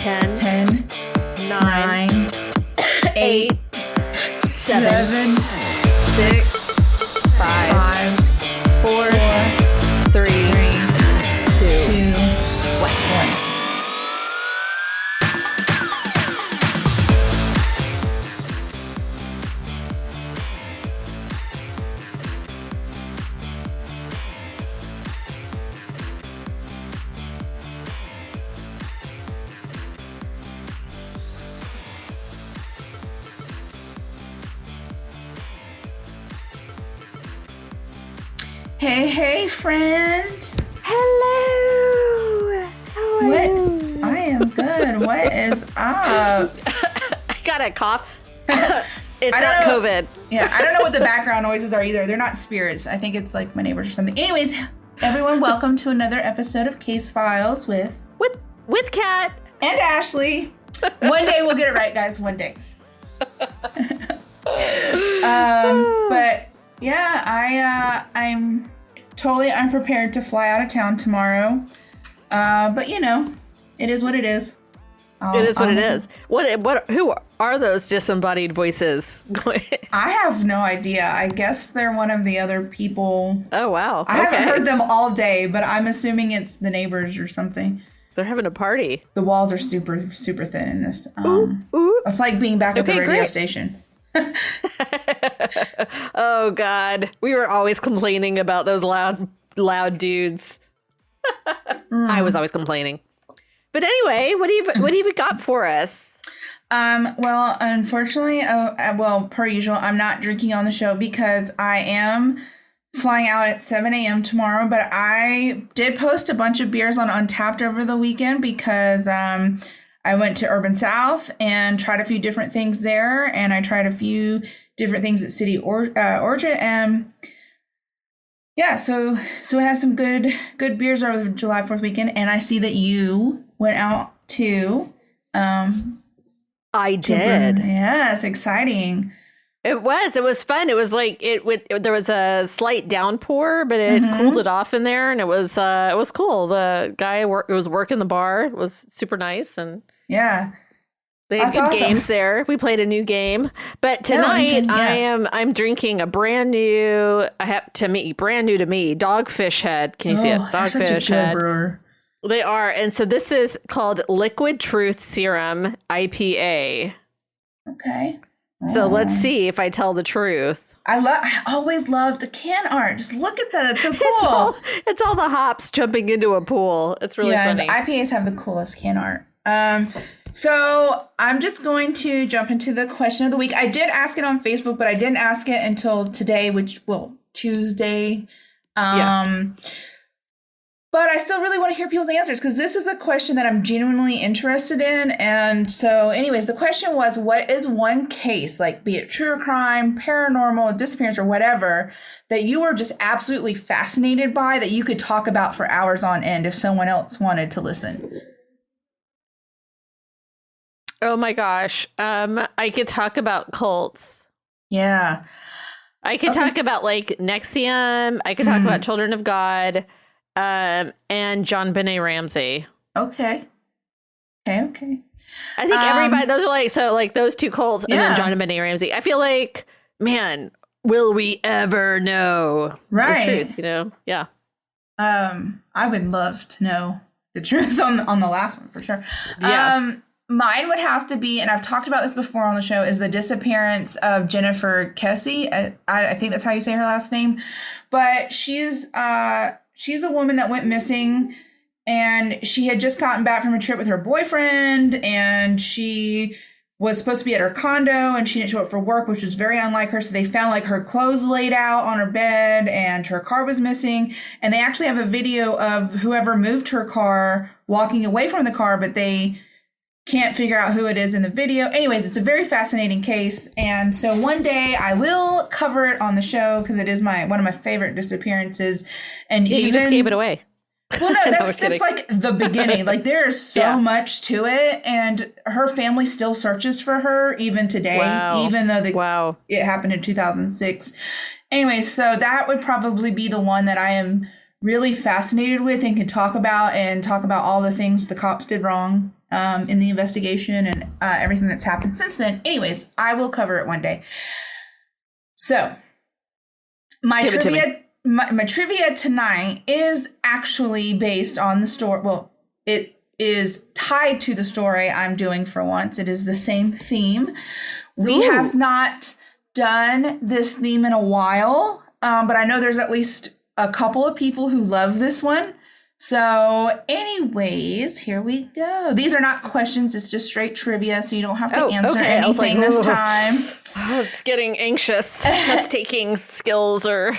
10, 10, 9, 8, 7, 6, 5, 4, 3, 2, 1. Hey, friend. Hello. How are you? I am good. What is up? I got a cough. It's not COVID. Yeah, I don't know what the background noises are either. They're not spirits. I think it's like my neighbors or something. Anyways, everyone, welcome to another episode of Case Files with Kat and Ashley. One day we'll get it right, guys. One day. But yeah, I'm totally unprepared to fly out of town tomorrow. But you know, it is what it is. It is what it is. Who are those disembodied voices? I have no idea. I guess they're one of the other people. Oh, wow. I haven't heard them all day, but I'm assuming it's the neighbors or something. They're having a party. The walls are super, super thin in this. Ooh. It's like being back at the radio station. Oh, God. We were always complaining about those loud dudes. I was always complaining. But anyway, what do you got for us? Well, unfortunately, per usual, I'm not drinking on the show because I am flying out at 7 a.m. tomorrow. But I did post a bunch of beers on Untapped over the weekend because I went to Urban South and tried a few different things there. And I tried a few different things at City Orchard. And yeah, so it has some good beers over the July 4th weekend. And I see that you went out too. I did. Yeah, it's exciting. It was fun. It was like there was a slight downpour, but it cooled it off in there, and it was cool. The guy was working the bar. It was super nice, and yeah, they had good games there. We played a new game, but tonight I'm drinking a brand new to me Dogfish Head. Can you see it? Dogfish Head. Brewer. They are, and so this is called Liquid Truth Serum IPA. Okay. So let's see if I tell the truth. I always loved the can art. Just look at that. It's so cool. It's all the hops jumping into a pool. It's really funny. IPAs have the coolest can art. So I'm just going to jump into the question of the week. I did ask it on Facebook, but I didn't ask it until today, Tuesday. But I still really want to hear people's answers because this is a question that I'm genuinely interested in. And so anyways, the question was, what is one case, like be it true crime, paranormal, disappearance, or whatever, that you were just absolutely fascinated by that you could talk about for hours on end if someone else wanted to listen? Oh my gosh. I could talk about cults. Yeah. I could talk about like NXIVM. I could talk about Children of God. And John Benet Ramsey. Okay. I think everybody, those are like those two cults and then John Benet Ramsey. I feel like, man, will we ever know the truth, you know? Yeah. I would love to know the truth on the last one for sure. Yeah. Mine would have to be, and I've talked about this before on the show, is the disappearance of Jennifer Kessie. I think that's how you say her last name. But she's a woman that went missing, and she had just gotten back from a trip with her boyfriend, and she was supposed to be at her condo, and she didn't show up for work, which was very unlike her. So they found like her clothes laid out on her bed, and her car was missing. And they actually have a video of whoever moved her car walking away from the car, but they can't figure out who it is in the video. Anyways, it's a very fascinating case. And so one day I will cover it on the show because it is one of my favorite disappearances. And you just gave it away. Well, no, that's like the beginning. Like there is so much to it. And her family still searches for her even today, even though it happened in 2006. Anyway, so that would probably be the one that I am really fascinated with and can talk about all the things the cops did wrong. in the investigation and everything that's happened since then. Anyways, I will cover it one day. So my trivia tonight is actually based on the story. Well, it is tied to the story I'm doing for once. It is the same theme. We have not done this theme in a while, but I know there's at least a couple of people who love this one. So anyways, here we go. These are not questions. It's just straight trivia, so you don't have to answer anything this time. Oh, it's getting anxious. Test-taking skills are...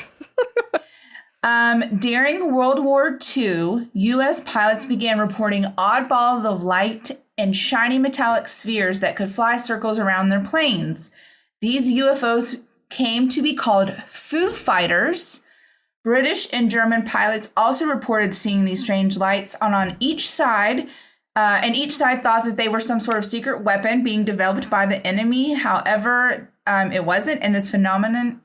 During World War II, U.S. pilots began reporting odd balls of light and shiny metallic spheres that could fly circles around their planes. These UFOs came to be called Foo Fighters. British and German pilots also reported seeing these strange lights on each side, and each side thought that they were some sort of secret weapon being developed by the enemy. However, it wasn't, and this phenomenon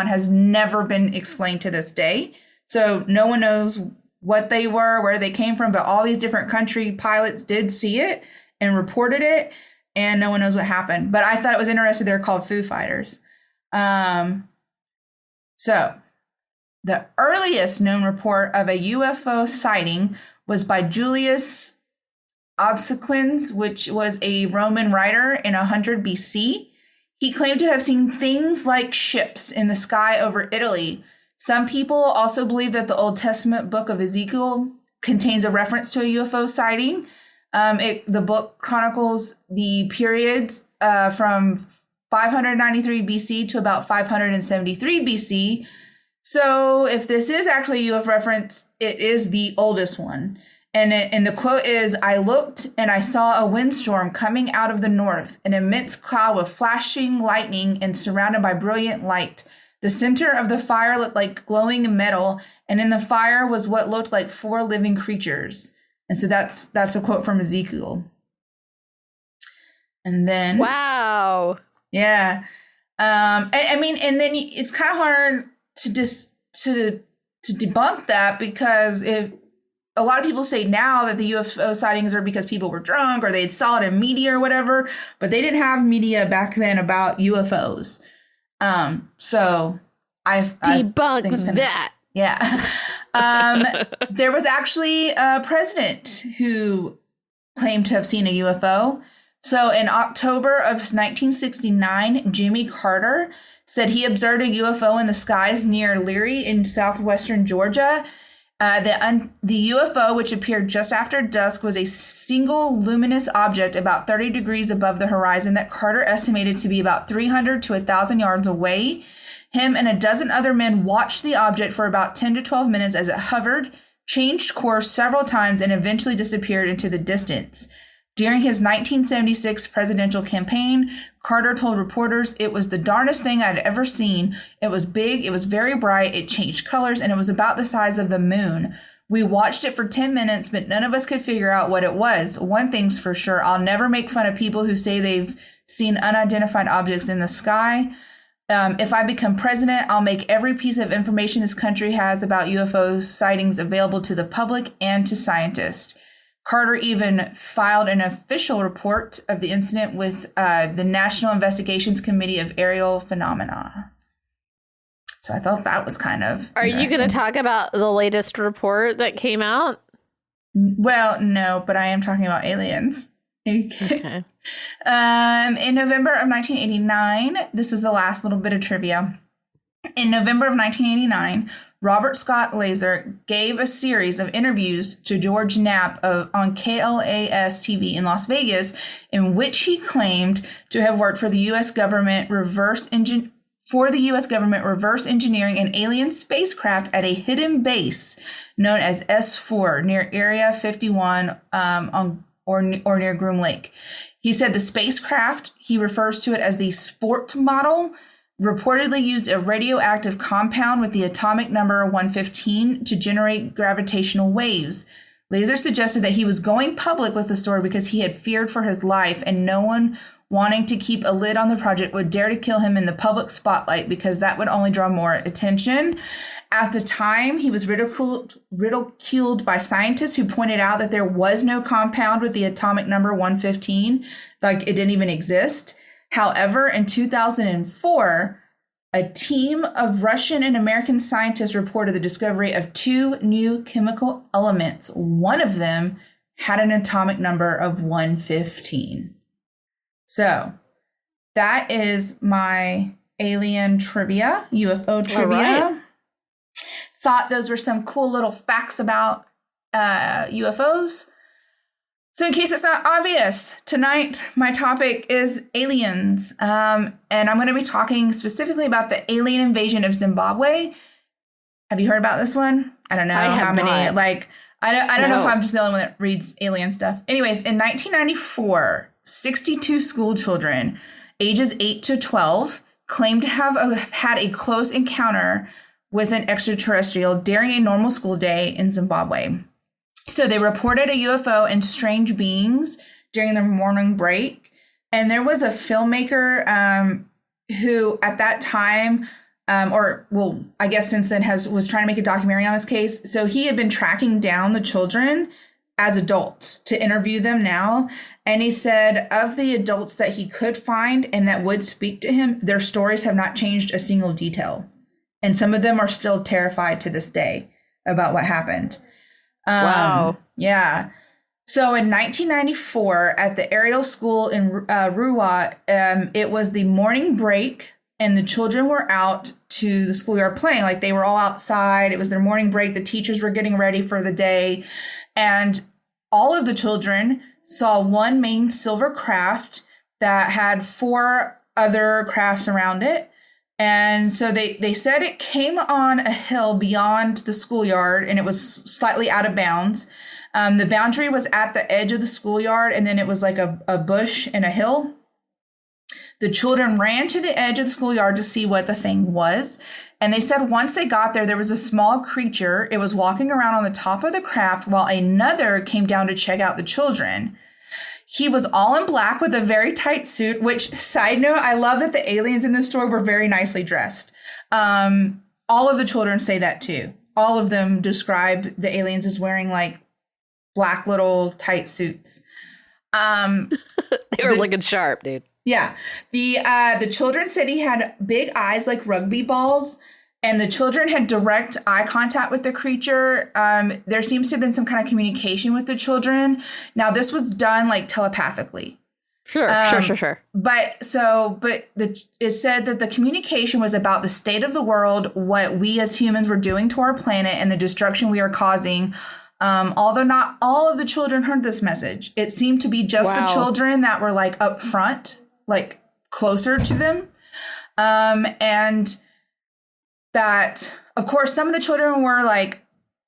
has never been explained to this day. So no one knows what they were, where they came from, but all these different country pilots did see it and reported it, and no one knows what happened. But I thought it was interesting they're called Foo Fighters. So the earliest known report of a UFO sighting was by Julius Obsequens, which was a Roman writer in 100 BC. He claimed to have seen things like ships in the sky over Italy. Some people also believe that the Old Testament book of Ezekiel contains a reference to a UFO sighting. The book chronicles the periods from 593 BC to about 573 BC. So if this is actually a UFO reference, it is the oldest one. And the quote is, "I looked and I saw a windstorm coming out of the north, an immense cloud with flashing lightning and surrounded by brilliant light. The center of the fire looked like glowing metal, and in the fire was what looked like 4 living creatures." And so that's a quote from Ezekiel. And then... Wow. Yeah. And then it's kind of hard to debunk that, because if a lot of people say now that the UFO sightings are because people were drunk or they saw it in media or whatever, but they didn't have media back then about UFOs. So I've debunked that. Yeah. There was actually a president who claimed to have seen a UFO. So in October of 1969, Jimmy Carter said he observed a UFO in the skies near Leary in southwestern Georgia. The UFO, which appeared just after dusk, was a single luminous object about 30 degrees above the horizon that Carter estimated to be about 300 to 1,000 yards away. Him and a dozen other men watched the object for about 10 to 12 minutes as it hovered, changed course several times, and eventually disappeared into the distance. During his 1976 presidential campaign, Carter told reporters, "It was the darnest thing I'd ever seen. It was big, it was very bright, it changed colors, and it was about the size of the moon. We watched it for 10 minutes, but none of us could figure out what it was. One thing's for sure, I'll never make fun of people who say they've seen unidentified objects in the sky. If I become president, I'll make every piece of information this country has about UFO sightings available to the public and to scientists." Carter even filed an official report of the incident with the National Investigations Committee of Aerial Phenomena. So I thought that was kind of Are you going to talk about the latest report that came out? Well, no, but I am talking about aliens. Okay. In November of 1989, this is the last little bit of trivia. In November of 1989, Robert Scott Lazar gave a series of interviews to George Knapp on KLAS TV in Las Vegas, in which he claimed to have worked for the U.S. government reverse engineering an alien spacecraft at a hidden base known as S.4 near Area 51 or near Groom Lake. He said the spacecraft, he refers to it as the Sport model, reportedly used a radioactive compound with the atomic number 115 to generate gravitational waves. Lazar suggested that he was going public with the story because he had feared for his life and no one wanting to keep a lid on the project, would dare to kill him in the public spotlight because that would only draw more attention. At the time, he was ridiculed by scientists who pointed out that there was no compound with the atomic number 115, like it didn't even exist. However, in 2004, a team of Russian and American scientists reported the discovery of 2 new chemical elements. One of them had an atomic number of 115. So that is my alien trivia, UFO trivia. Right. Thought those were some cool little facts about UFOs. So in case it's not obvious, tonight my topic is aliens. And I'm going to be talking specifically about the alien invasion of Zimbabwe. Have you heard about this one? I don't know how many. Not. Like, I don't know if I'm just the only one that reads alien stuff. Anyways, in 1994, 62 school children, ages 8 to 12, claimed to have had a close encounter with an extraterrestrial during a normal school day in Zimbabwe. So they reported a UFO and strange beings during their morning break. And there was a filmmaker who at that time, I guess since then was trying to make a documentary on this case. So he had been tracking down the children as adults to interview them now. And he said of the adults that he could find and that would speak to him, their stories have not changed a single detail. And some of them are still terrified to this day about what happened. Wow. Yeah. So in 1994 at the Ariel School in Ruwa, it was the morning break and the children were out to the schoolyard playing. Like they were all outside. It was their morning break. The teachers were getting ready for the day. And all of the children saw one main silver craft that had 4 other crafts around it. And so they said it came on a hill beyond the schoolyard and it was slightly out of bounds. The boundary was at the edge of the schoolyard and then it was like a bush and a hill. The children ran to the edge of the schoolyard to see what the thing was. And they said once they got there, there was a small creature. It was walking around on the top of the craft while another came down to check out the children. He was all in black with a very tight suit, which, side note, I love that the aliens in this story were very nicely dressed. All of the children say that too. All of them describe the aliens as wearing like black little tight suits. They were looking sharp, dude. Yeah. The children said he had big eyes like rugby balls. And the children had direct eye contact with the creature. There seems to have been some kind of communication with the children. Now, this was done like telepathically. Sure. But it said that the communication was about the state of the world, what we as humans were doing to our planet, and the destruction we are causing. Although not all of the children heard this message, it seemed to be just the children that were like up front, like closer to them, and that, of course, some of the children were like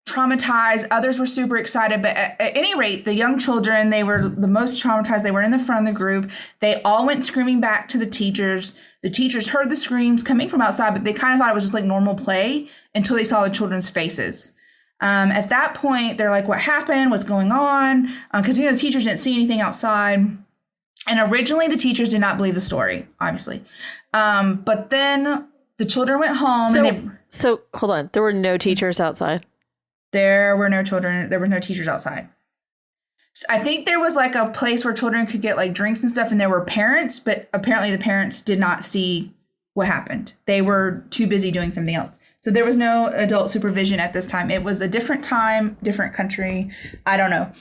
traumatized. Others were super excited. But at any rate, the young children, they were the most traumatized. They were in the front of the group. They all went screaming back to the teachers. The teachers heard the screams coming from outside, but they kind of thought it was just like normal play until they saw the children's faces. At that point, they're like, what happened? What's going on? Because, the teachers didn't see anything outside. And originally, the teachers did not believe the story, obviously. But then the children went home. So hold on. There were no teachers outside. There were no children. There were no teachers outside. So I think there was like a place where children could get like drinks and stuff. And there were parents, but apparently the parents did not see what happened. They were too busy doing something else. So there was no adult supervision at this time. It was a different time, different country. I don't know.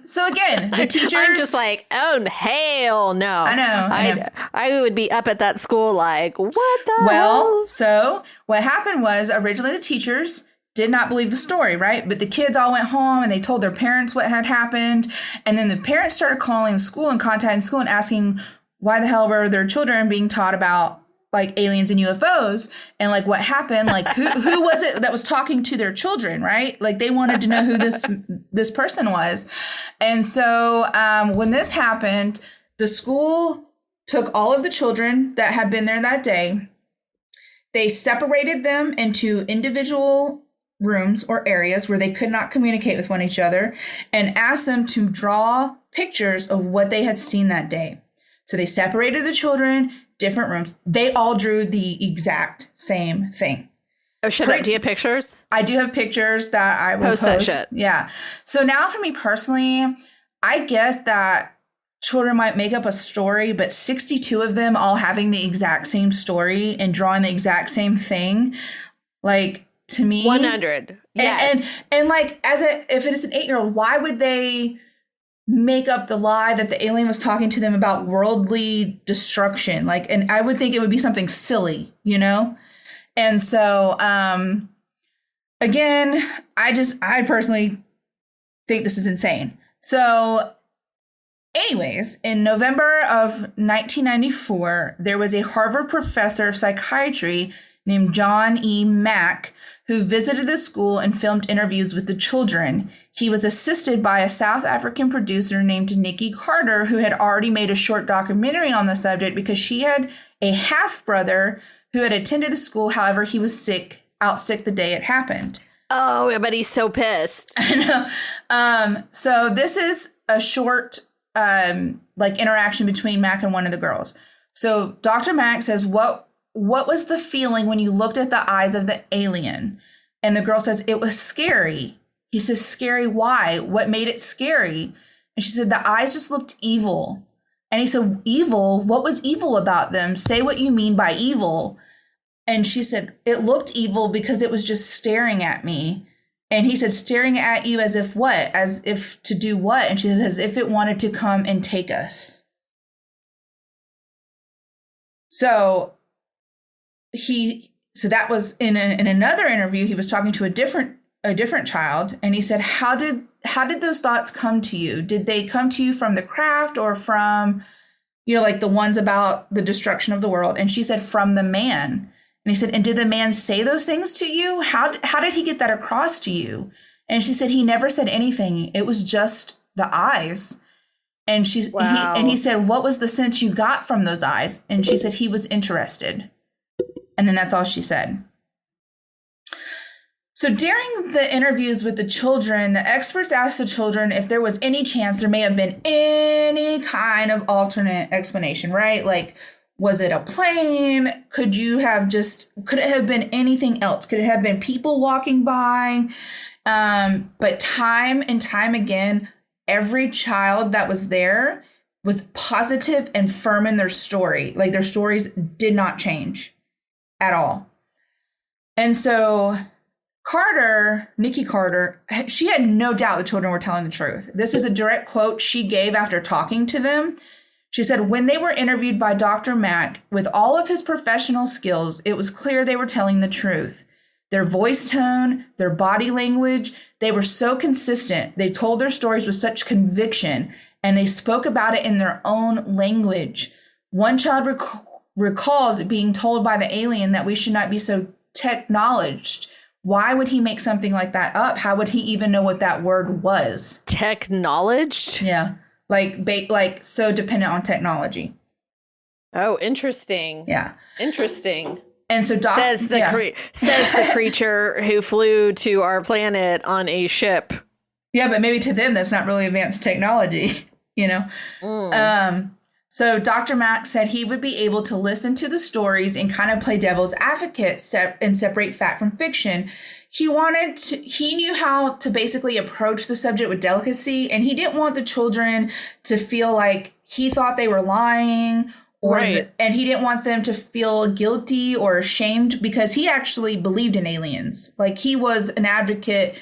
So again, the teachers. I'm just like, oh, hell no. I know. I would be up at that school like, what the hell? So what happened was originally the teachers did not believe the story, right? But the kids all went home and they told their parents what had happened. And then the parents started calling the school and contacting school and asking why the hell were their children being taught about like aliens and UFOs and like what happened, like who was it that was talking to their children, right? Like they wanted to know who this person was. And so when this happened, the school took all of the children that had been there that day. They separated them into individual rooms or areas where they could not communicate with one each other and asked them to draw pictures of what they had seen that day. So they separated the children, different rooms. They all drew the exact same thing. Oh, shut up. Do you have pictures? I do have pictures that I will post. That shit. Yeah. So now for me personally, I get that children might make up a story, but 62 of them all having the exact same story and drawing the exact same thing, like, to me, 100. Yes. And like, if it is an 8-year-old, why would they make up the lie that the alien was talking to them about worldly destruction? Like, and I would think it would be something silly, you know? And so, again, I personally think this is insane. So anyways, in November of 1994, there was a Harvard professor of psychiatry named John E. Mack who visited the school and filmed interviews with the children. He was assisted by a South African producer named Nikki Carter, who had already made a short documentary on the subject because she had a half-brother who had attended the school. However, he was sick the day it happened. Oh, but he's so pissed. I know. So this is a short interaction between Mac and one of the girls. So Dr. Mac says, what was the feeling when you looked at the eyes of the alien? And the girl says, it was scary. He says, scary, why? What made it scary? And she said, the eyes just looked evil. And he said, evil? What was evil about them? Say what you mean by evil. And she said, it looked evil because it was just staring at me. And he said, staring at you as if what? As if to do what? And she said, as if it wanted to come and take us. So that was in another interview, he was talking to a different child. And he said, how did those thoughts come to you? Did they come to you from the craft or from, like the ones about the destruction of the world? And she said, from the man. And he said, and did the man say those things to you? How did he get that across to you? And she said, he never said anything. It was just the eyes. And he said, what was the sense you got from those eyes? And she said, he was interested. And then that's all she said. So during the interviews with the children, the experts asked the children if there was any chance there may have been any kind of alternate explanation, right? Like, was it a plane? Could it have been anything else? Could it have been people walking by? But time and time again, every child that was there was positive and firm in their story. Like, their stories did not change at all. And so Nikki Carter, she had no doubt the children were telling the truth. This is a direct quote she gave after talking to them. She said, when they were interviewed by Dr. Mack, with all of his professional skills, it was clear they were telling the truth. Their voice tone, their body language, they were so consistent. They told their stories with such conviction, and they spoke about it in their own language. One child recalled being told by the alien that we should not be so technologed. Why would he make something like that up? How would he even know what that word was? Technologed? Yeah. Like so dependent on technology. Oh, interesting. Yeah. Interesting. And so says the creature who flew to our planet on a ship. Yeah, but maybe to them that's not really advanced technology, So Dr. Mack said he would be able to listen to the stories and kind of play devil's advocate and separate fact from fiction. He knew how to basically approach the subject with delicacy, and he didn't want the children to feel like he thought they were lying, and he didn't want them to feel guilty or ashamed because he actually believed in aliens. Like, he was an advocate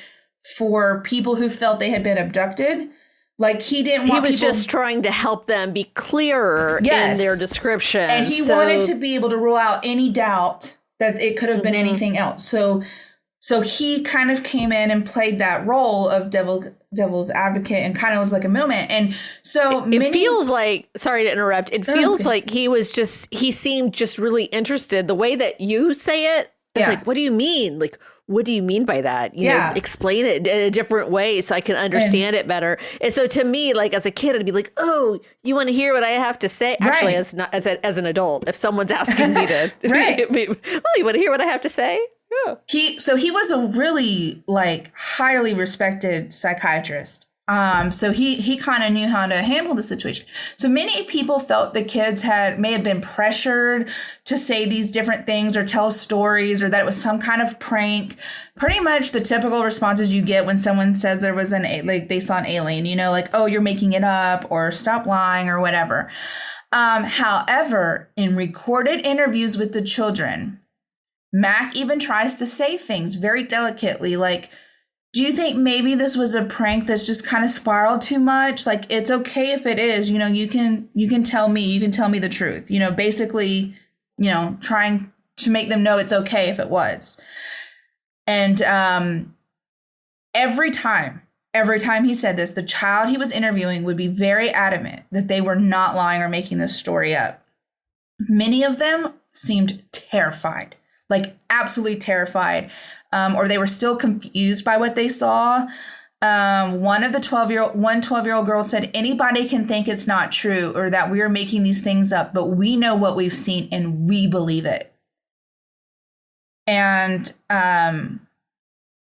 for people who felt they had been abducted. Like, he was just trying to help them be clearer in their description. And he wanted to be able to rule out any doubt that it could have been anything else. So he kind of came in and played that role of devil's advocate and kind of was like a middleman. And so it feels like, sorry to interrupt, it feels like he seemed just really interested. The way that you say it, it's like, what do you mean? Like, what do you mean by that? You know, explain it in a different way so I can understand it better. And so to me, like, as a kid, I'd be like, oh, you want to hear what I have to say? Actually, as an adult, if someone's asking me to, you want to hear what I have to say? Yeah. He was a really, like, highly respected psychiatrist. So he kind of knew how to handle the situation. So many people felt the kids may have been pressured to say these different things or tell stories, or that it was some kind of prank. Pretty much the typical responses you get when someone says there was like they saw an alien, you know, like, oh, you're making it up, or stop lying, or whatever. However, in recorded interviews with the children, Mac even tries to say things very delicately, like, do you think maybe this was a prank that's just kind of spiraled too much? Like, it's okay if it is, you know, you can tell me the truth, you know, basically, you know, trying to make them know it's okay if it was. And every time he said this, the child he was interviewing would be very adamant that they were not lying or making this story up. Many of them seemed terrified, like absolutely terrified, or they were still confused by what they saw. One 12-year-old girl said, anybody can think it's not true or that we're making these things up, but we know what we've seen and we believe it. And,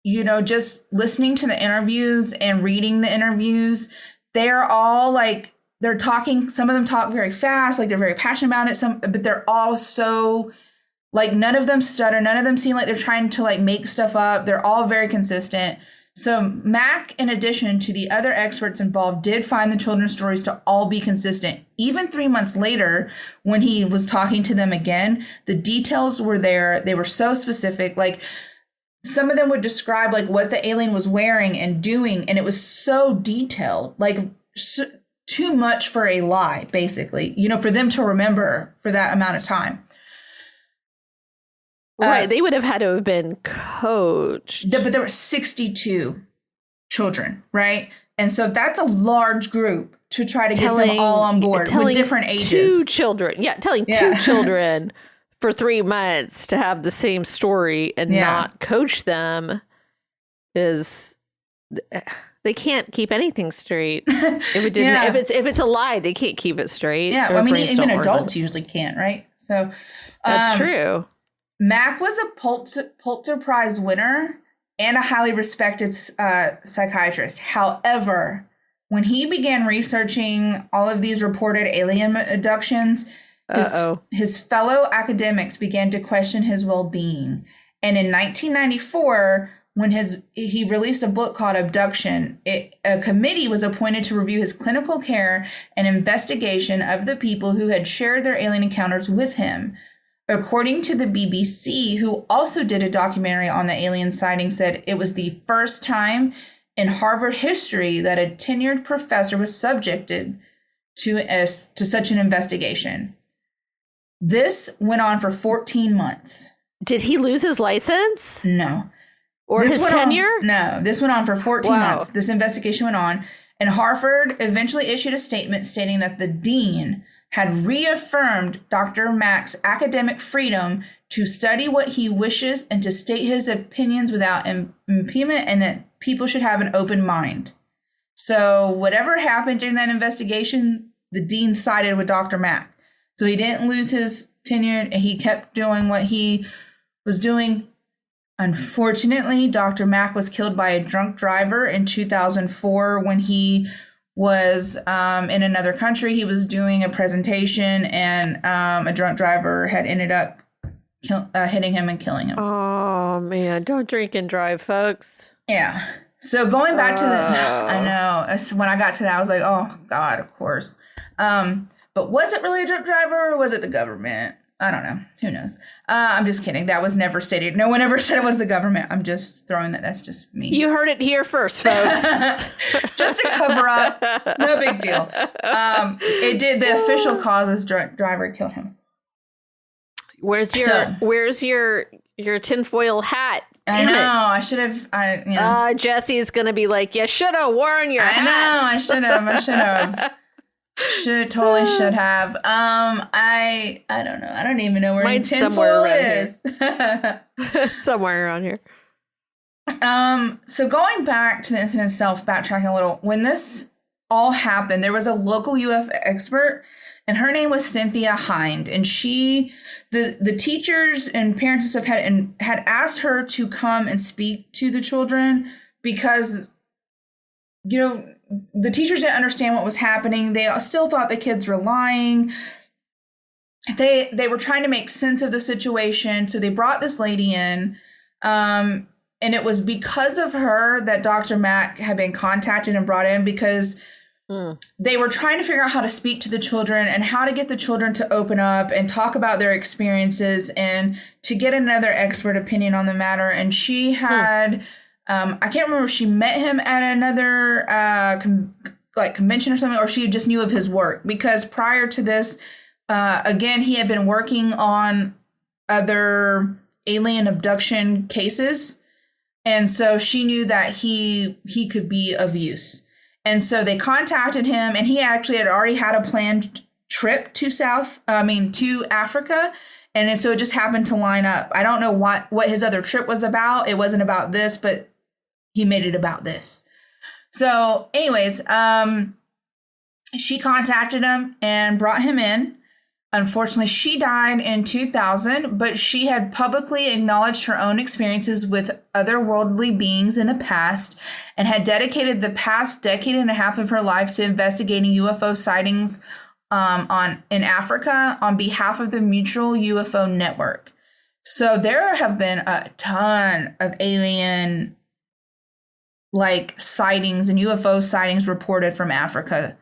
you know, just listening to the interviews and reading the interviews, they're all like, they're talking, some of them talk very fast, like they're very passionate about it, but they're all so, like, none of them stutter, none of them seem like they're trying to like make stuff up. They're all very consistent. So Mac, in addition to the other experts involved, did find the children's stories to all be consistent. Even 3 months later, when he was talking to them again, the details were there. They were so specific. Like, some of them would describe like what the alien was wearing and doing, and it was so detailed, like too much for a lie, basically, you know, for them to remember for that amount of time. Right. They would have had to have been coached. But there were 62 children, right? And so that's a large group to try to get them all on board with different ages. Two children. Yeah, telling two children for 3 months to have the same story and not coach them is... They can't keep anything straight. If it's a lie, they can't keep it straight. Yeah, well, I mean, even adults usually can't, right? So that's true. Mac was a Pulitzer Prize winner and a highly respected psychiatrist. However, when he began researching all of these reported alien abductions, his fellow academics began to question his well-being. And in 1994, when he released a book called Abduction, a committee was appointed to review his clinical care and investigation of the people who had shared their alien encounters with him. According to the BBC, who also did a documentary on the alien sighting, said it was the first time in Harvard history that a tenured professor was subjected to such an investigation. This went on for 14 months. Did he lose his license? No. Or his tenure? No, this went on for 14 months. This investigation went on, and Harvard eventually issued a statement stating that the dean had reaffirmed Dr. Mac's academic freedom to study what he wishes and to state his opinions without impediment, and that people should have an open mind. So whatever happened during that investigation, the dean sided with Dr. Mac. So he didn't lose his tenure, and he kept doing what he was doing. Unfortunately, Dr. Mac was killed by a drunk driver in 2004 when he was in another country. He was doing a presentation, and a drunk driver had ended up hitting him and killing him. Oh, man. Don't drink and drive, folks. Yeah. So going back to I know. When I got to that, I was like, oh, God, of course. But was it really a drunk driver, or was it the government? I don't know. Who knows? I'm just kidding. That was never stated. No one ever said it was the government. I'm just throwing that. That's just me. You heard it here first, folks. Just to cover up. No big deal. It did. The official cause is driver killed him. Where's your tinfoil hat? Damn I know. I should have. Jesse's gonna be like, you should have worn your hat. I should have. Totally should have. I don't know. I don't even know where mine's tinfoil is. Somewhere around here. So going back to the incident itself, backtracking a little, when this all happened, there was a local UFO expert, and her name was Cynthia Hind, and the teachers and parents and stuff had asked her to come and speak to the children because, you know, the teachers didn't understand what was happening. They still thought the kids were lying. They were trying to make sense of the situation. So they brought this lady in. And it was because of her that Dr. Mack had been contacted and brought in, because they were trying to figure out how to speak to the children and how to get the children to open up and talk about their experiences and to get another expert opinion on the matter. And she had, I can't remember if she met him at another convention or something, or she just knew of his work, because prior to this, again, he had been working on other alien abduction cases. And so she knew that he could be of use. And so they contacted him, and he actually had already had a planned trip to Africa. And so it just happened to line up. I don't know what his other trip was about. It wasn't about this, but he made it about this. So anyways, she contacted him and brought him in. Unfortunately, she died in 2000, but she had publicly acknowledged her own experiences with otherworldly beings in the past and had dedicated the past decade and a half of her life to investigating UFO sightings in Africa on behalf of the Mutual UFO Network. So there have been a ton of alien sightings and UFO sightings reported from Africa.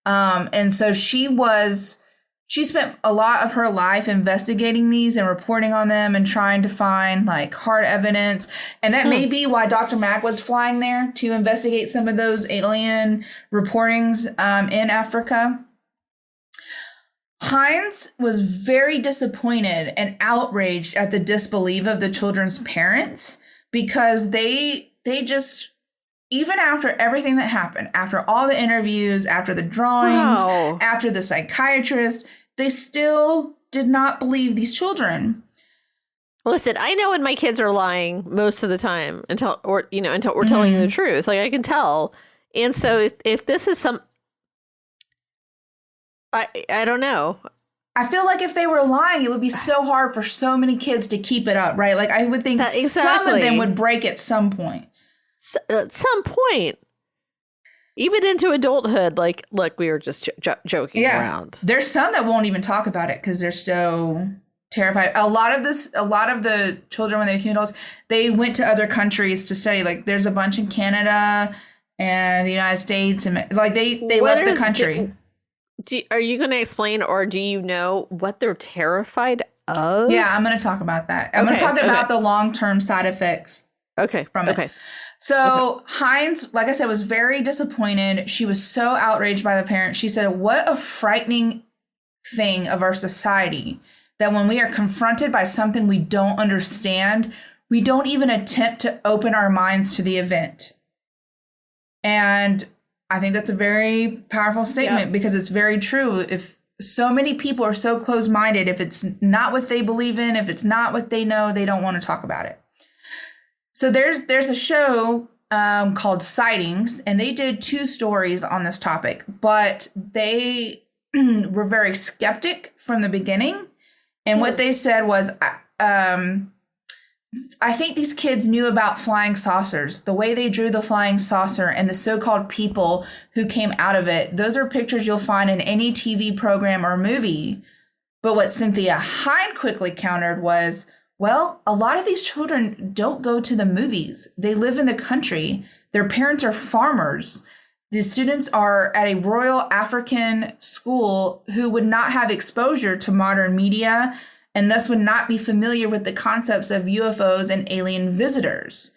And so she spent a lot of her life investigating these and reporting on them and trying to find hard evidence. And that may be why Dr. Mack was flying there, to investigate some of those alien reportings in Africa. Hines was very disappointed and outraged at the disbelief of the children's parents, because they just, even after everything that happened, after all the interviews, after the drawings, after the psychiatrist, they still did not believe these children. Listen, I know when my kids are lying most of the time until we're telling the truth. I can tell. And so if this is I don't know. I feel like if they were lying, it would be so hard for so many kids to keep it up, right? I would think some of them would break at some point. At some point. Even into adulthood, look, we were just joking around. There's some that won't even talk about it because they're so terrified. A lot of the children, when they became adults, they went to other countries to study. There's a bunch in Canada and the United States, and they left the country. Are you going to explain, or do you know what they're terrified of? Yeah, I'm going to talk about that. I'm going to talk about the long-term side effects. From it. Okay. So Hines, like I said, was very disappointed. She was so outraged by the parents. She said, "What a frightening thing of our society that when we are confronted by something we don't understand, we don't even attempt to open our minds to the event." And I think that's a very powerful statement because it's very true. If so many people are so closed-minded, if it's not what they believe in, if it's not what they know, they don't want to talk about it. So there's a show called Sightings, and they did 2 stories on this topic, but they were very skeptic from the beginning. And what they said was, I think these kids knew about flying saucers, the way they drew the flying saucer and the so-called people who came out of it. Those are pictures you'll find in any TV program or movie. But what Cynthia Hine quickly countered was, well, a lot of these children don't go to the movies. They live in the country. Their parents are farmers. The students are at a Royal African school who would not have exposure to modern media and thus would not be familiar with the concepts of UFOs and alien visitors.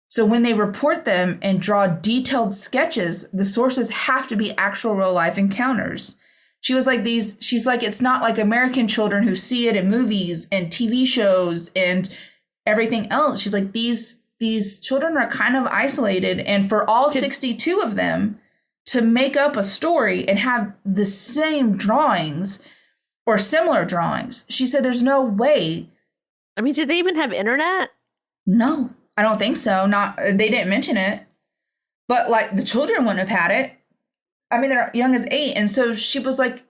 So when they report them and draw detailed sketches, the sources have to be actual real life encounters. She's like, it's not like American children who see it in movies and TV shows and everything else. She's like, these children are kind of isolated. And for all 62 of them to make up a story and have the same drawings or similar drawings, she said, there's no way. I mean, did they even have internet? No, I don't think so. They didn't mention it. But the children wouldn't have had it. I mean, they're young as 8. And so she was like,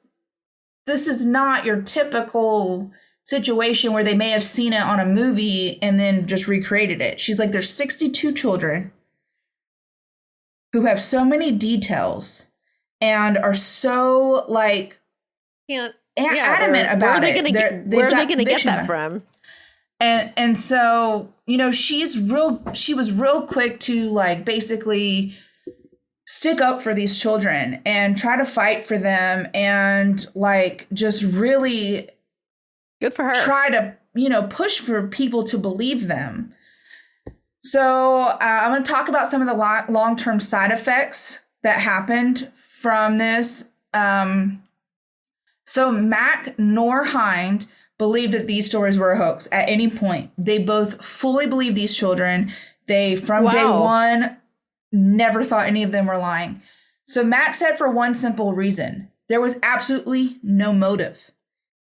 this is not your typical situation where they may have seen it on a movie and then just recreated it. She's like, there's 62 children who have so many details and are so like adamant about it. Where are they going to get that from? And so, you know, she was real quick to like basically stick up for these children and try to fight for them and like just really good for her. Try to, you know, push for people to believe them. So I'm going to talk about some of the long-term side effects that happened from this. So Mac nor Hind believed that these stories were a hoax at any point. They both fully believed these children. They, from day one, never thought any of them were lying. So Mac said for one simple reason, there was absolutely no motive.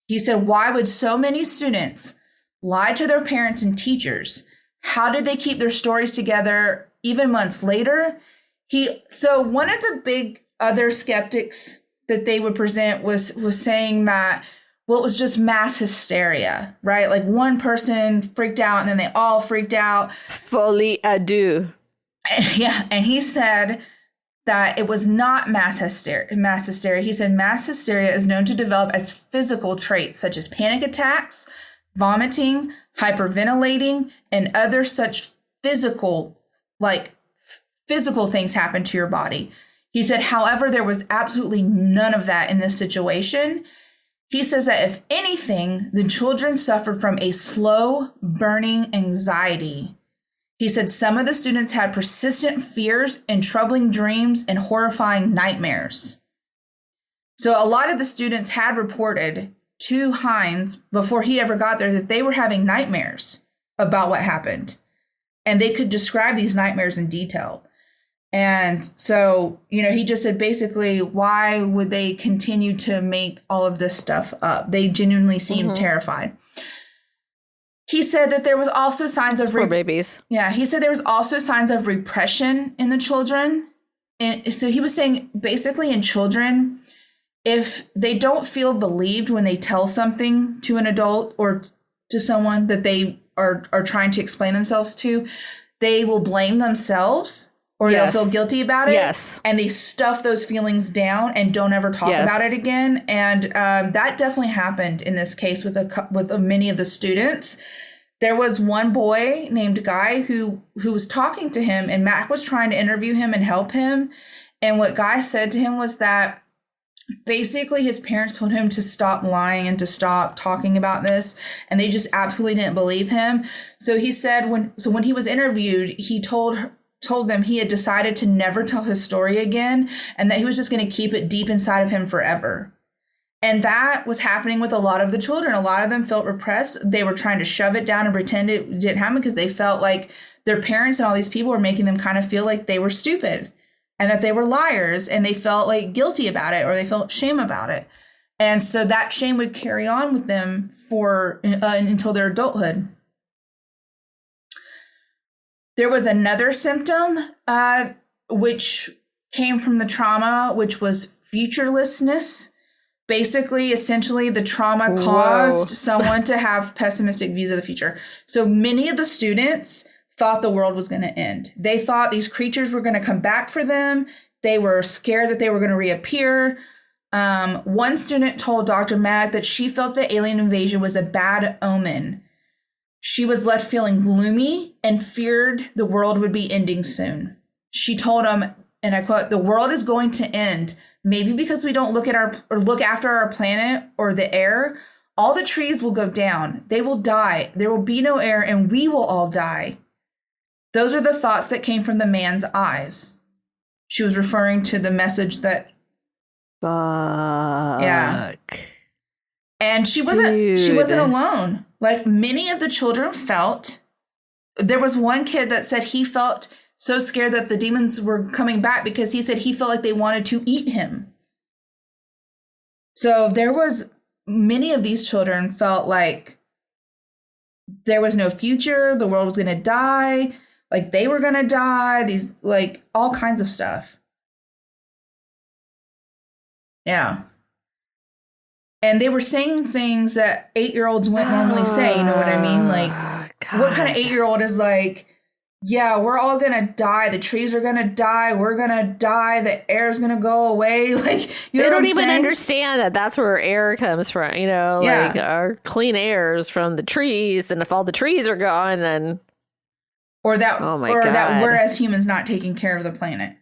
He said, why would so many students lie to their parents and teachers? How did they keep their stories together even months later? So one of the big other skeptics that they would present was saying that, well, it was just mass hysteria, right? Like one person freaked out and then they all freaked out. Folie à deux. Yeah. And he said that it was not mass hysteria. He said mass hysteria is known to develop as physical traits such as panic attacks, vomiting, hyperventilating, and other such physical things happen to your body. He said, however, there was absolutely none of that in this situation. He says that if anything, the children suffered from a slow burning anxiety. He said some of the students had persistent fears and troubling dreams and horrifying nightmares. So a lot of the students had reported to Hines before he ever got there that they were having nightmares about what happened. And they could describe these nightmares in detail. And so, you know, he just said basically, why would they continue to make all of this stuff up? They genuinely seemed terrified. He said that there was also signs of poor babies. Yeah, he said there was also signs of repression in the children. And so he was saying basically in children, if they don't feel believed when they tell something to an adult or to someone that they are trying to explain themselves to, they will blame themselves or they'll feel guilty about it. Yes. And they stuff those feelings down and don't ever talk about it again. And that definitely happened in this case with many of the students. There was one boy named Guy who was talking to him, and Mac was trying to interview him and help him. And what Guy said to him was that basically his parents told him to stop lying and to stop talking about this, and they just absolutely didn't believe him. So he said when he was interviewed, he told them he had decided to never tell his story again and that he was just going to keep it deep inside of him forever. And that was happening with a lot of the children. A lot of them felt repressed. They were trying to shove it down and pretend it didn't happen because they felt like their parents and all these people were making them kind of feel like they were stupid and that they were liars, and they felt like guilty about it or they felt shame about it. And so that shame would carry on with them for until their adulthood. There was another symptom which came from the trauma, which was futurelessness. Basically, essentially, the trauma caused someone to have pessimistic views of the future. So many of the students thought the world was going to end. They thought these creatures were going to come back for them. They were scared that they were going to reappear. One student told Dr. Mag that she felt the alien invasion was a bad omen. She was left feeling gloomy and feared the world would be ending soon. She told him, and I quote, "The world is going to end, maybe because we don't look after our planet or the air. All the trees will go down. They will die. There will be no air, and we will all die." Those are the thoughts that came from the man's eyes. She was referring to the message that. Fuck. Yeah. And she wasn't alone. Like many of the children felt. There was one kid that said he felt so scared that the demons were coming back because he said he felt like they wanted to eat him. So many of these children felt like there was no future. The world was going to die. Like they were going to die. These, like, all kinds of stuff. Yeah. And they were saying things that 8-year-olds wouldn't normally say. You know what I mean? Like, God. What kind of 8-year-old is like, yeah, we're all gonna die. The trees are gonna die. We're gonna die. The air's gonna go away. Like, you know They what don't I'm even saying? understand that that's where air comes from. You know, Yeah. like our clean airs from the trees. And if all the trees are gone, then Or that, oh my that we're God. as humans not taking care of the planet.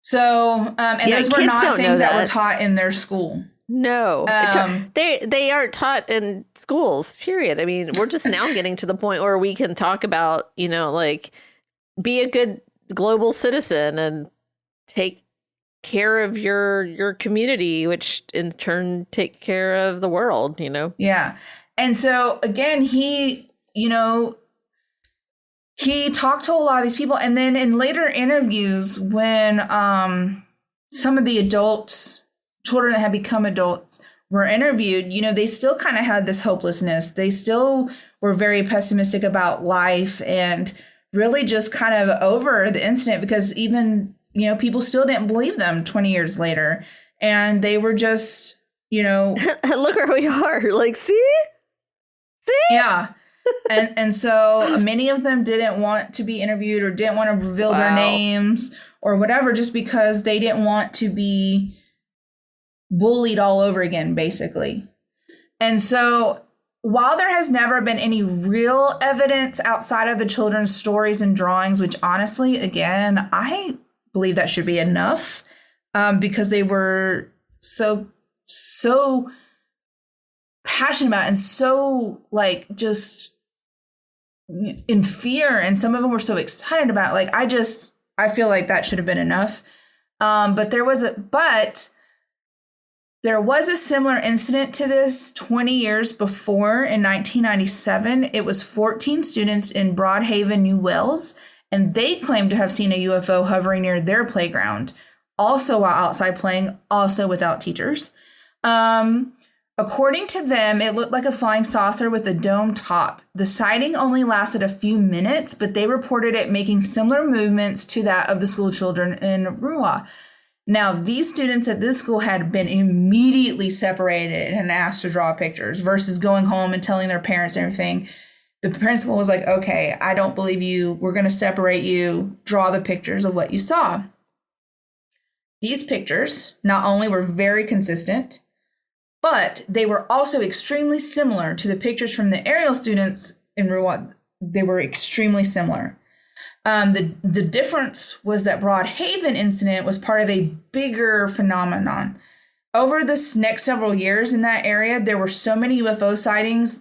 So, and Yeah, those were kids not don't know things that were that. taught in their school. No, Um, they aren't taught in schools. Period. I mean, we're just now getting to the point where we can talk about, you know, like be a good global citizen and take care of your community, which in turn take care of the world. You know. Yeah. And so again, he, you know, he talked to a lot of these people, and then in later interviews, when some of the adults, children that had become adults, were interviewed, you know, they still kind of had this hopelessness. They still were very pessimistic about life and really just kind of over the incident, because even, you know, people still didn't believe them 20 years later. And they were just, you know, Look where we are. Like, see? yeah. And so many of them didn't want to be interviewed or didn't want to reveal their names or whatever, just because they didn't want to be bullied all over again, basically. And so while there has never been any real evidence outside of the children's stories and drawings, which honestly, again, I believe that should be enough, because they were so passionate about and so like just in fear, and some of them were so excited about it. Like, I feel like that should have been enough. But there was a similar incident to this 20 years before in 1997. It was 14 students in Broadhaven, New Wales, and they claimed to have seen a UFO hovering near their playground, also while outside playing, also without teachers. According to them, it looked like a flying saucer with a dome top. The sighting only lasted a few minutes, but they reported it making similar movements to that of the school children in Rua. Now, these students at this school had been immediately separated and asked to draw pictures versus going home and telling their parents and everything. The principal was like, okay, I don't believe you. We're going to separate you. Draw the pictures of what you saw. These pictures not only were very consistent, but they were also extremely similar to the pictures from the aerial students in Rwanda. They were extremely similar. The difference was that Broadhaven incident was part of a bigger phenomenon. Over this next several years in that area, there were so many UFO sightings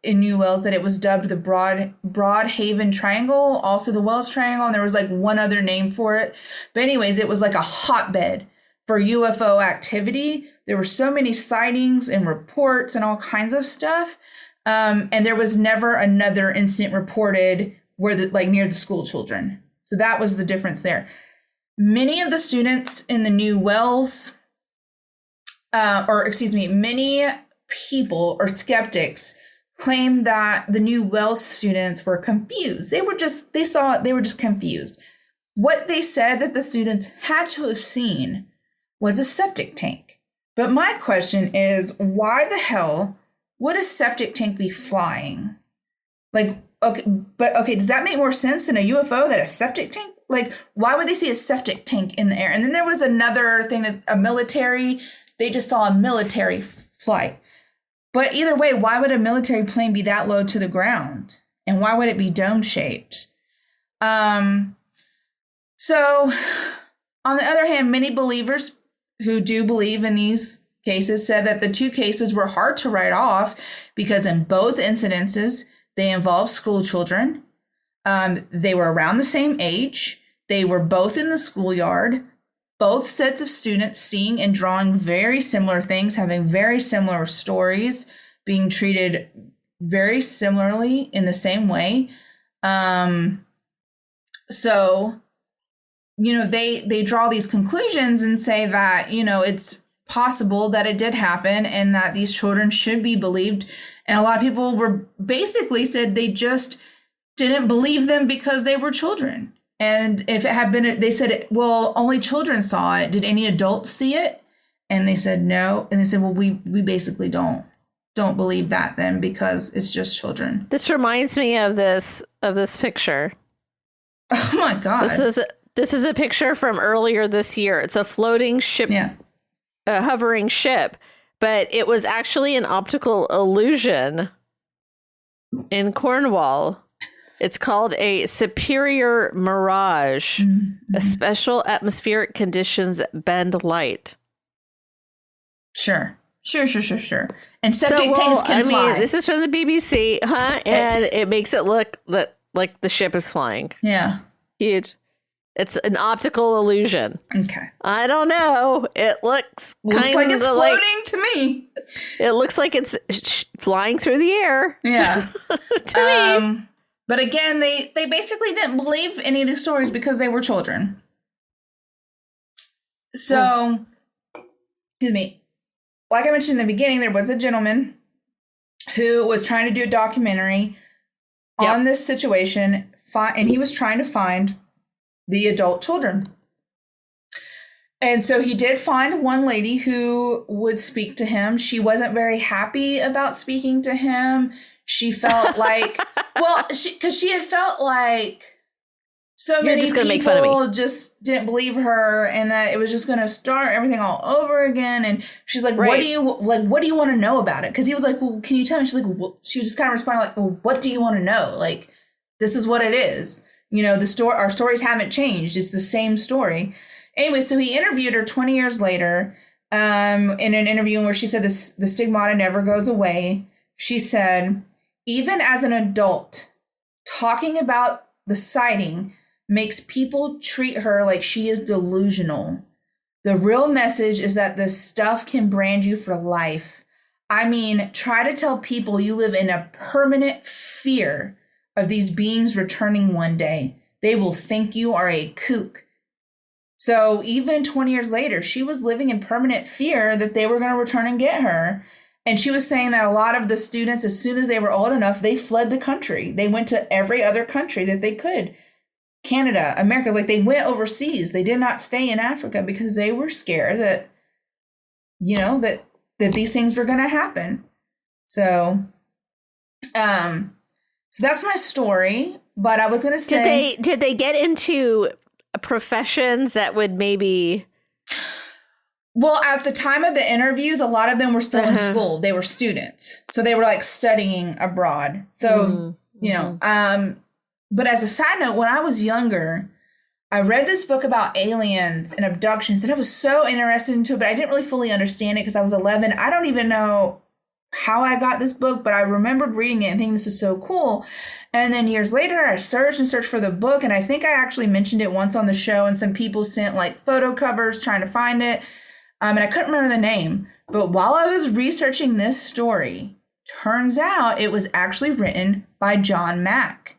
in New Wales that it was dubbed the Broadhaven Triangle, also the Wells Triangle, and there was like one other name for it. But anyways, it was like a hotbed for UFO activity. There were so many sightings and reports and all kinds of stuff. And there was never another incident reported where near the school children. So that was the difference there. Many of the students in the New Wales, many people or skeptics claim that the New Wales students were confused. They were just confused. What they said that the students had to have seen was a septic tank. But my question is, why the hell would a septic tank be flying? Like, okay, does that make more sense than a UFO than a septic tank? Like, why would they see a septic tank in the air? And then there was another thing that they just saw a military flight. But either way, why would a military plane be that low to the ground? And why would it be dome-shaped? So, on the other hand, many believers who do believe in these cases said that the two cases were hard to write off because in both incidences, they involved school children. They were around the same age. They were both in the schoolyard. Both sets of students seeing and drawing very similar things, having very similar stories, being treated very similarly in the same way. So, you know, they draw these conclusions and say that, you know, it's possible that it did happen and that these children should be believed. And a lot of people were basically said they just didn't believe them because they were children. And if it had been, they said, well, only children saw it. Did any adults see it? And they said no. And they said, well, we basically don't believe that then because it's just children. This reminds me of this picture. Oh my God. This is a picture from earlier this year. It's a floating ship, a hovering ship, but it was actually an optical illusion in Cornwall. It's called a superior mirage. A special atmospheric conditions bend light. Sure. And septic tanks can fly. This is from the BBC, huh? And it makes it look like the ship is flying. Yeah. Huge. It's an optical illusion. Okay. I don't know. It looks like it's floating to me. It looks like it's flying through the air. Yeah. to me. But again, they basically didn't believe any of these stories because they were children. So, excuse me. Like I mentioned in the beginning, there was a gentleman who was trying to do a documentary on this situation, and he was trying to find the adult children. And so he did find one lady who would speak to him. She wasn't very happy about speaking to him. She felt like, because she had felt like so many people just didn't believe her, and that it was just going to start everything all over again. And she's like, what do you want to know about it? Because he was like, well, can you tell me? She's like, well, she just kind of responded like, well, what do you want to know? Like, this is what it is. You know, our stories haven't changed. It's the same story. Anyway, so he interviewed her 20 years later in an interview where she said the stigmata never goes away. She said, even as an adult, talking about the sighting makes people treat her like she is delusional. The real message is that this stuff can brand you for life. I mean, try to tell people you live in a permanent fear of these beings returning one day. They will think you are a kook. So even 20 years later, she was living in permanent fear that they were going to return and get her. And she was saying that a lot of the students, as soon as they were old enough, they fled the country. They went to every other country that they could. Canada, America, like they went overseas. They did not stay in Africa because they were scared that, you know, that these things were going to happen. So that's my story. But I was going to say, did they get into professions that would maybe? Well, at the time of the interviews, a lot of them were still in school. They were students. So they were like studying abroad. So, you know, but as a side note, when I was younger, I read this book about aliens and abductions, and I was so interested into it, but I didn't really fully understand it because I was 11. I don't even know how I got this book, but I remembered reading it and thinking this is so cool. And then years later, I searched for the book, and I think I actually mentioned it once on the show, and some people sent like photo covers trying to find it. And I couldn't remember the name, but while I was researching this story, turns out it was actually written by John Mack.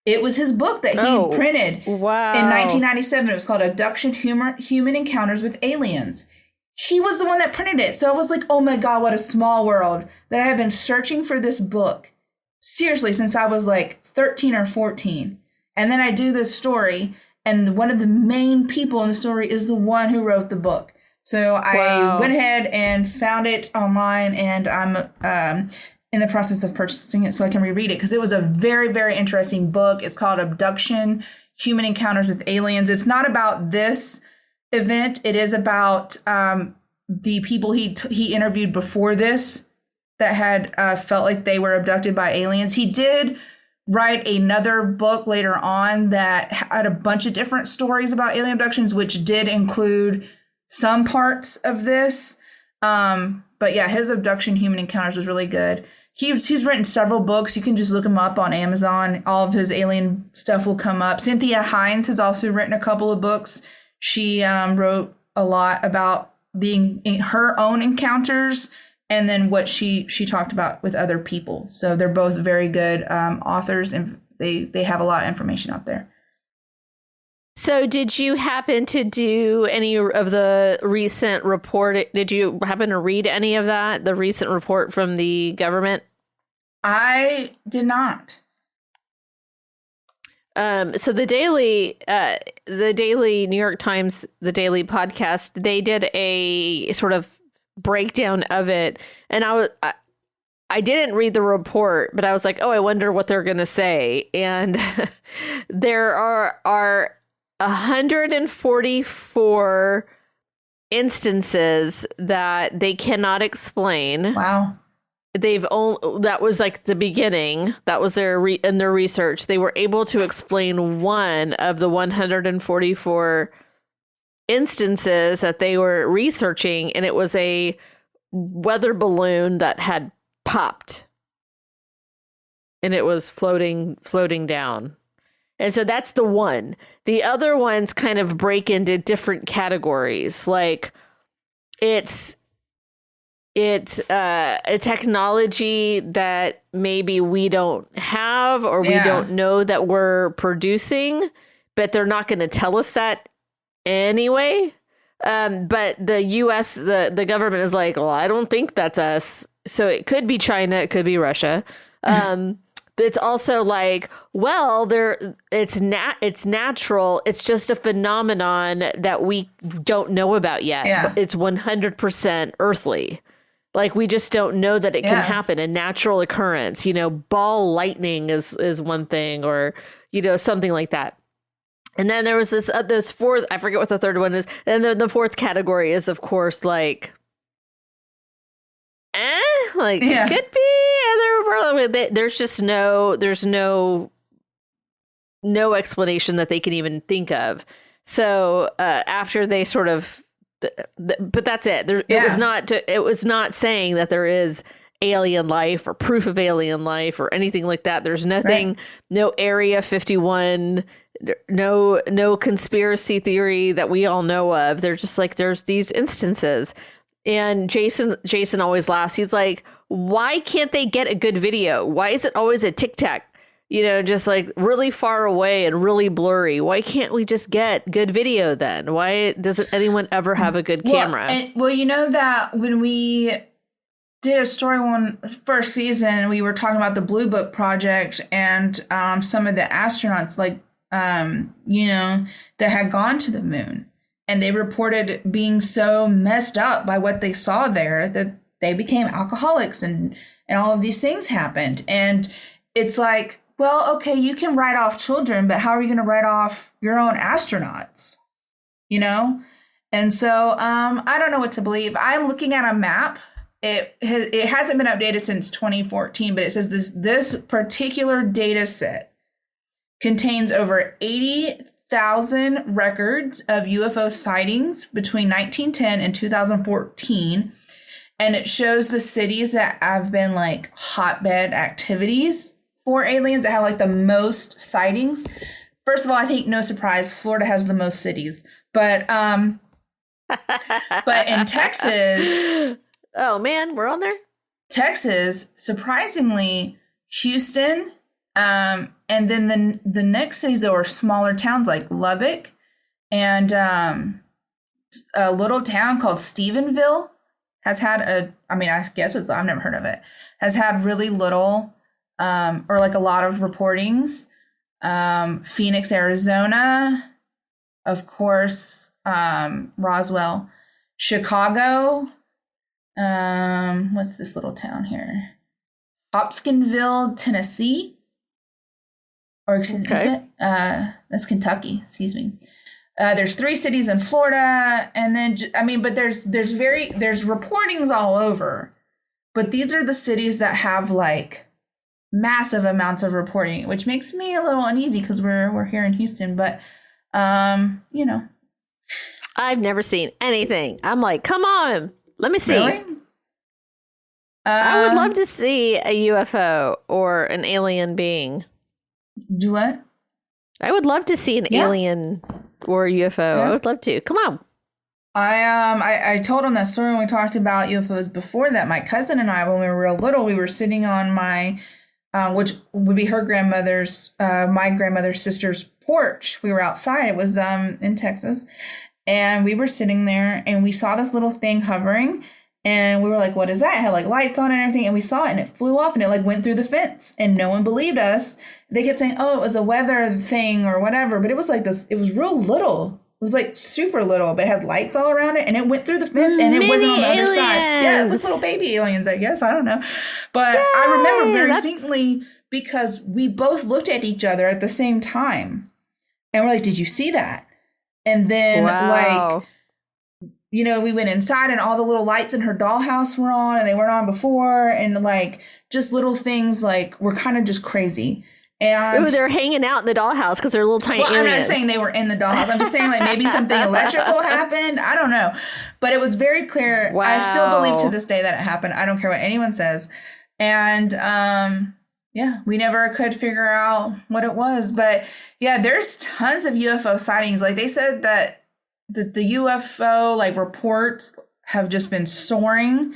It was his book that he printed in 1997. It was called Abduction, Human Encounters with Aliens. He was the one that printed it. So I was like, oh my God, what a small world that I have been searching for this book. Seriously, since I was like 13 or 14. And then I do this story, and one of the main people in the story is the one who wrote the book. So I went ahead and found it online, and I'm in the process of purchasing it so I can reread it because it was a very, very interesting book. It's called Abduction, Human Encounters with Aliens. It's not about this event. It is about the people he interviewed before this that had felt like they were abducted by aliens. He did write another book later on that had a bunch of different stories about alien abductions, which did include some parts of this. But yeah, his Abduction, Human Encounters was really good. He's written several books. You can just look him up on Amazon. All of his alien stuff will come up. Cynthia Hines has also written a couple of books. She wrote a lot about her own encounters and then what she talked about with other people. So they're both very good authors, and they have a lot of information out there. So did you happen to do any of the recent report? Did you happen to read any of that, the recent report from the government? I did not. So the Daily New York Times, the Daily podcast, they did a sort of breakdown of it. And I didn't read the report, but I was like, oh, I wonder what they're going to say. And there are 144 instances that they cannot explain. Wow. That was like the beginning. That was in their research. They were able to explain one of the 144 instances that they were researching, and it was a weather balloon that had popped, and it was floating down. And so that's the one. The other ones kind of break into different categories. Like it's a technology that maybe we don't have, or we don't know that we're producing, but they're not going to tell us that anyway. But the US, the government is like, well, I don't think that's us. So it could be China, it could be Russia. It's also like, well, it's natural. It's just a phenomenon that we don't know about yet. Yeah. It's 100% earthly. Like, we just don't know that it can happen, a natural occurrence. Ball lightning is one thing, or, something like that. And then there was this fourth, I forget what the third one is. And then the fourth category is, of course, like, it could be. There's just no explanation that they can even think of. So after they sort of, but that's it. It was not saying that there is alien life or proof of alien life or anything like that. There's nothing, no Area 51, no conspiracy theory that we all know of. They're just like, there's these instances. And Jason always laughs. He's like, why can't they get a good video? Why is it always a tic-tac? Just like really far away and really blurry. Why can't we just get good video then? Why doesn't anyone ever have a good camera? That when we did a story one first season, we were talking about the Blue Book project and some of the astronauts, like, that had gone to the moon. And they reported being so messed up by what they saw there that they became alcoholics and all of these things happened. And it's like, well, okay, you can write off children, but how are you going to write off your own astronauts? And so I don't know what to believe. I'm looking at a map. It hasn't been updated since 2014, but it says this particular data set contains over 80,000 records of UFO sightings between 1910 and 2014. And it shows the cities that have been like hotbed activities for aliens that have like the most sightings. First of all, I think no surprise, Florida has the most cities. But in Texas. Oh man, we're on there? Texas, surprisingly, Houston, and then the next cities are smaller towns like Lubbock, and a little town called Stephenville has had I've never heard of it, has had really little or like a lot of reportings. Phoenix, Arizona, of course, Roswell, Chicago, what's this little town here? Hopkinsville, Tennessee. Or is it? That's Kentucky. Excuse me. There's 3 cities in Florida, and then but there's reportings all over. But these are the cities that have like massive amounts of reporting, which makes me a little uneasy because we're here in Houston. But I've never seen anything. I'm like, come on, let me see. Really? I would love to see a UFO or an alien being. Do what? I would love to see an alien or a UFO. Yeah. I would love to. Come on. I told him that story when we talked about UFOs before that. My cousin and I, when we were real little, we were sitting on my, which would be her grandmother's, my grandmother's sister's porch. We were outside. It was in Texas. And we were sitting there and we saw this little thing hovering. And we were like, what is that? It had like lights on and everything. And we saw it and it flew off and it like went through the fence and no one believed us. They kept saying, oh, it was a weather thing or whatever. But it was like this, it was real little. It was like super little, but it had lights all around it, and it went through the fence, and it wasn't on the other side. Yeah, it was little baby aliens, I guess. I don't know. But Yay, I remember very distinctly because we both looked at each other at the same time. And we're like, did you see that? And then, like, you know, we went inside and all the little lights in her dollhouse were on and they weren't on before. And, like, just little things, like, were kind of just crazy. And they're hanging out in the dollhouse because they're little tiny aliens. I'm not saying they were in the dollhouse. I'm just saying, like, maybe something electrical happened. I don't know. But it was very clear. Wow. I still believe to this day that it happened. I don't care what anyone says. And, yeah, we never could figure out what it was. But, yeah, there's tons of UFO sightings. Like, they said that the UFO, like, reports have just been soaring.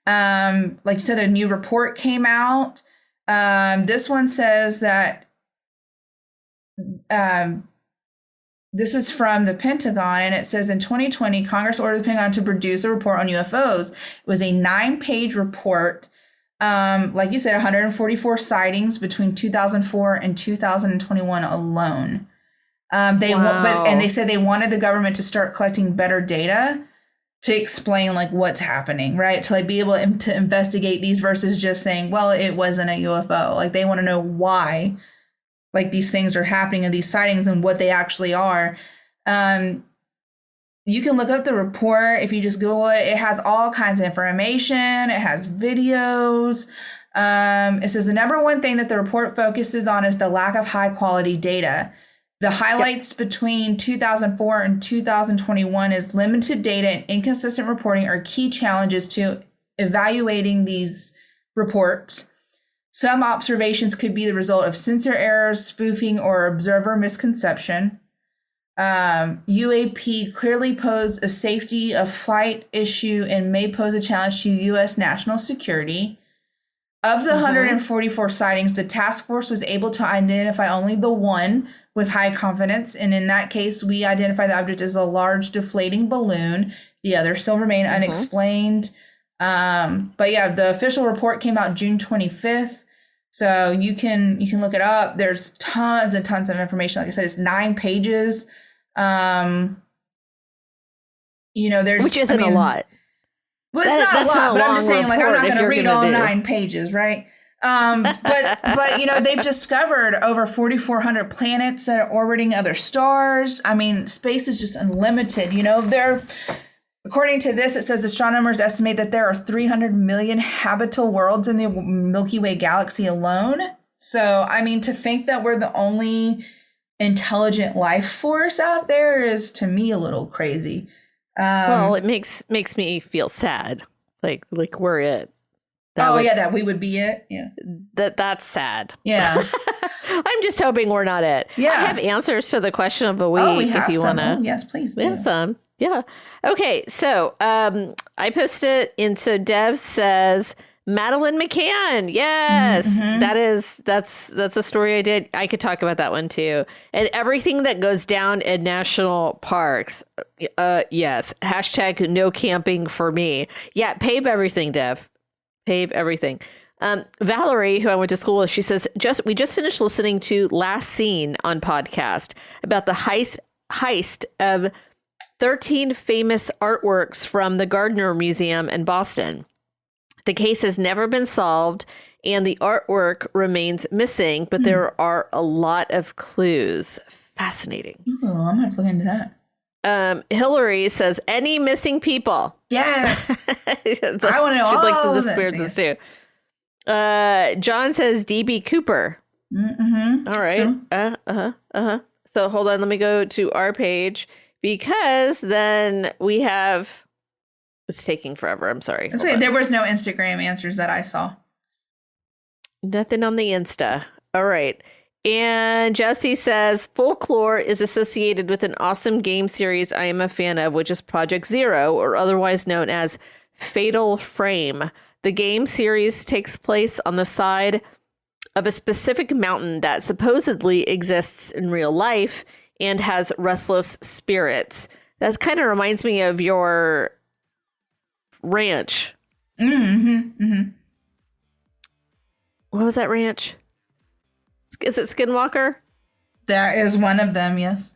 Like you said, a new report came out. This one says that this is from the Pentagon, and it says in 2020, Congress ordered the Pentagon to produce a report on UFOs. It was a 9-page report. Like you said, 144 sightings between 2004 and 2021 alone. And they said they wanted the government to start collecting better data to explain like what's happening, right? To like be able to investigate these versus just saying, well, it wasn't a UFO. Like they want to know why like these things are happening and these sightings and what they actually are. You can look up the report if you just Google it. It has all kinds of information. It has videos. It says the number one thing that the report focuses on is the lack of high quality data. The highlights between 2004 and 2021 is limited data and inconsistent reporting are key challenges to evaluating these reports. Some observations could be the result of sensor errors, spoofing, or observer misconception. UAP clearly pose a safety of flight issue and may pose a challenge to U.S. national security. Of the 144 sightings, the task force was able to identify only the one with high confidence. And in that case, we identified the object as a large deflating balloon. The others still remain unexplained. But yeah, the official report came out June 25th. So you can look it up. There's tons and tons of information. Like I said, it's 9 pages. There's which isn't a lot. Well, it's not a lot, but I'm just saying, like, I'm not going to read all 9 pages, right? But they've discovered over 4,400 planets that are orbiting other stars. I mean, space is just unlimited. According to this, it says astronomers estimate that there are 300 million habitable worlds in the Milky Way galaxy alone. So, I mean, to think that we're the only intelligent life force out there is, to me, a little crazy. Well, it makes me feel sad. Like we're it. That we would be it. Yeah. That's sad. Yeah. I'm just hoping we're not it. Yeah. I have answers to the question of the week if you want to. Oh, yes, please do. We have some. Yeah. Okay. So I posted it, and so Dev says Madeline McCann. Yes, that's a story I did. I could talk about that one too. And everything that goes down in national parks. Yes. Hashtag no camping for me. Yeah. Pave everything, Dev. Pave everything. Valerie, who I went to school with, she says, we just finished listening to Last Scene on podcast about the heist of 13 famous artworks from the Gardner Museum in Boston. The case has never been solved and the artwork remains missing, but there are a lot of clues. Fascinating. Oh, I'm going to look into that. Hillary says, any missing people? Yes. So I want to know all likes the disappearances too. John says DB Cooper. All right. So hold on. Let me go to our page because then we have... It's taking forever. I'm sorry. There was no Instagram answers that I saw. Nothing on the Insta. All right. And Jesse says, folklore is associated with an awesome game series I am a fan of, which is Project Zero, or otherwise known as Fatal Frame. The game series takes place on the side of a specific mountain that supposedly exists in real life and has restless spirits. That kind of reminds me of your ranch. What was that ranch? Is it Skinwalker? That is one of them, yes.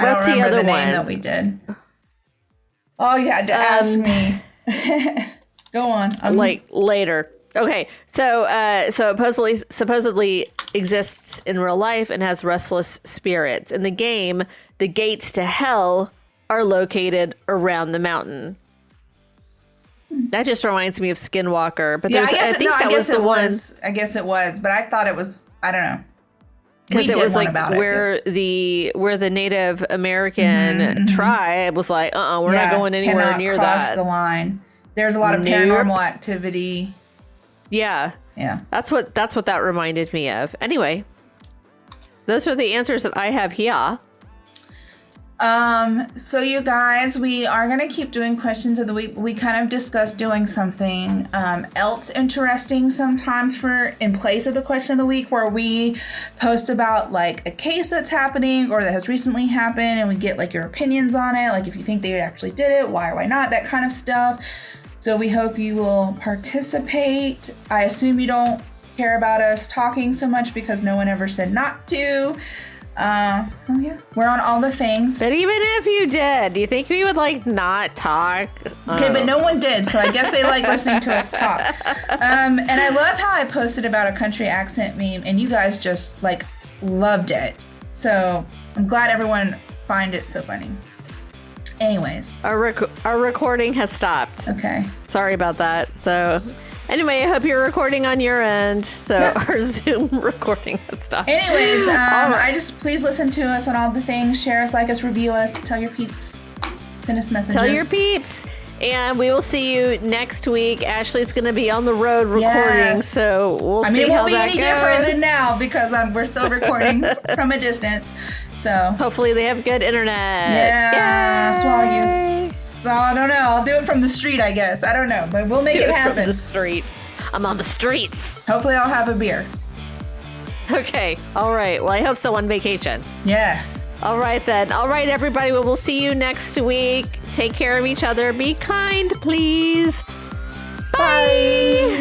What's the other name one that we did. Oh, you had to ask me. Go on. Like later. Okay, so it supposedly exists in real life and has restless spirits. In the game, the gates to hell are located around the mountain. That just reminds me of Skinwalker. But I guess it was, but I thought it was, I don't know. Because it was like where the Native American tribe was like, we're not going anywhere near cross the line. There's a lot of paranormal activity. Yeah. Yeah. That's what that reminded me of. Anyway, those are the answers that I have here. So you guys, we are going to keep doing questions of the week. We kind of discussed doing something else interesting sometimes for in place of the question of the week, where we post about like a case that's happening or that has recently happened, and we get like your opinions on it. Like if you think they actually did it, why or why not, that kind of stuff. So we hope you will participate. I assume you don't care about us talking so much because no one ever said not to. So yeah, we're on all the things. But even if you did, do you think we would like not talk? Okay, but no one did, so I guess they like listening to us talk. And I love how I posted about a country accent meme, and you guys just like loved it. So I'm glad everyone find it so funny. Anyways, our recording has stopped. Okay, sorry about that. So. Anyway, I hope you're recording on your end. So our Zoom recording has stopped. Anyways, please listen to us on all the things. Share us, like us, review us, tell your peeps, send us messages. Tell your peeps. And we will see you next week. Ashley's going to be on the road recording, so we'll see how that goes. It won't be any different than now because we're still recording from a distance. So hopefully they have good internet. Yeah, that's what I'll use. So I don't know. I'll do it from the street, I guess. I don't know, but we'll make it happen. From the street. I'm on the streets. Hopefully I'll have a beer. Okay. All right. Well, I hope so on vacation. Yes. All right, then. All right, everybody. Well, we'll see you next week. Take care of each other. Be kind, please. Bye.